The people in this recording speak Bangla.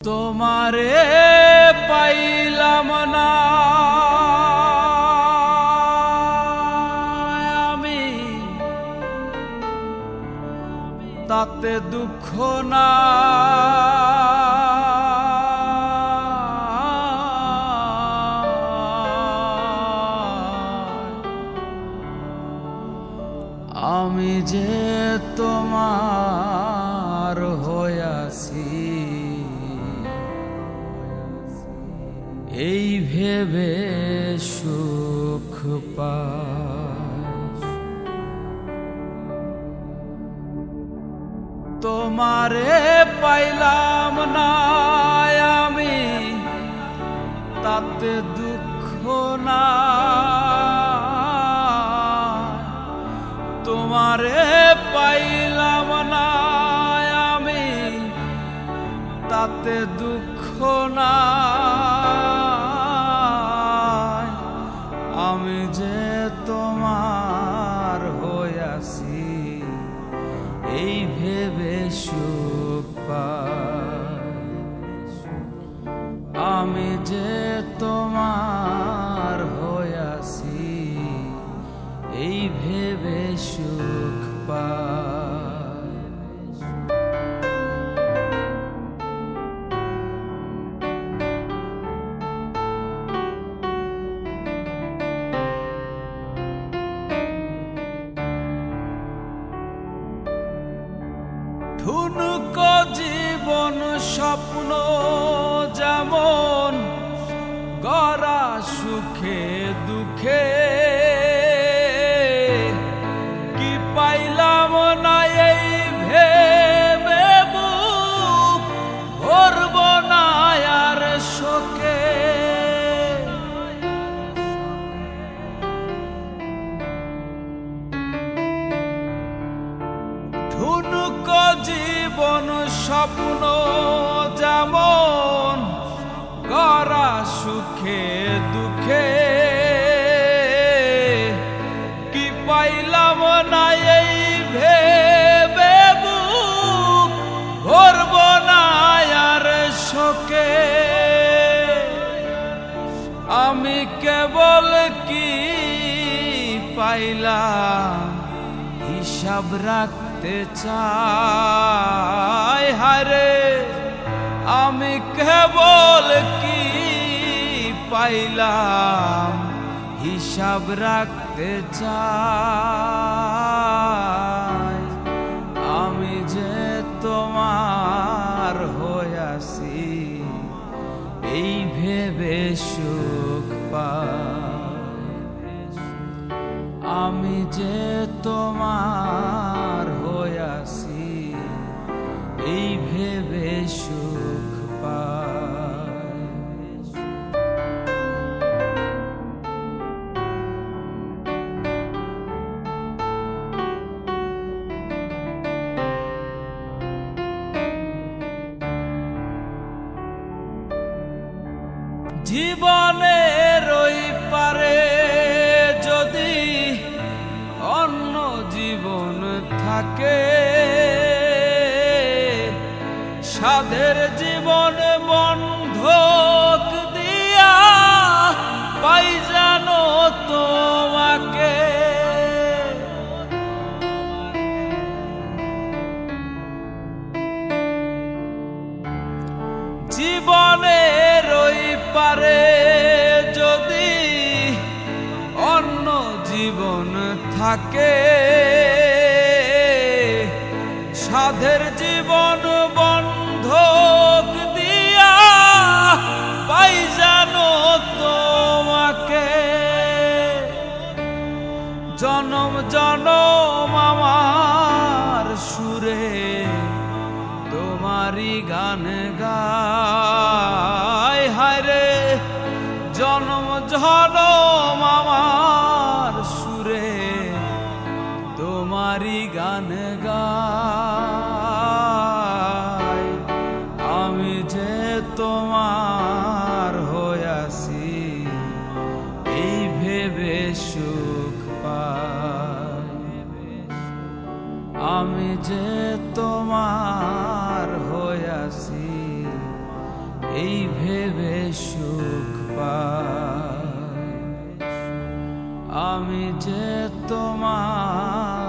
তোমারে পাইলাম না আমি, তাতে দুঃখ না। আমি যে তোমার হইয়াছি এই ভেবে সুখ পাই। তোমারে পাইলাম না আমি, তাতে দুঃখ না। তোমারে পাইলাম না আমি, তাতে দুঃখ না। আমি যে তোমার হইয়াছি এই ভেবে সুখ পাই। আমি যে তোমার হইয়াছি এই ভেবে সুখ পাই। ঠুনক জীবন স্বপ্ন যেমন গড়া সুখে দুঃখে, কি পাইলাম না এই ভেবে বুক ভরব না আর শোকে। ঠুনক জীবন স্বপ্ন যেমন গড়া সুখে দুঃখে, কি পাইলাম না এই ভেবে বুক ভরব না আর শোকে। আমি কেবল কি পাইলাম হিসাব রাখতে চাই। হায়রে আমি কেবল কি পাইলাম হিসাব রাখতে চাই। আমি যে তোমার হইয়াছি এই ভেবে সুখ পাই। আমি যে তোমার হইয়াছি এই ভেবে সুখ পাই। জীবনের ওই পারে যদি অন্য জীবন থাকে, সাধের জীবন বন্ধক দিয়া পাই জানো তোমাকে। জীবনের ওই পারে যদি অন্য জীবন থাকে, সাধের জীবন বন্ধক দিয়া পাই জানো তোমাকে। জনম জনম আমার সুরে তোমারই গান গায়। হায়রে জনম জনম আমার সুরে তোমারই গান গায়। আমি যে তোমার হইয়াছি এই ভেবে সুখ পাই। আমি যে তোমার হইয়াছি এই ভেবে সুখ পাই। আমি যে তোমার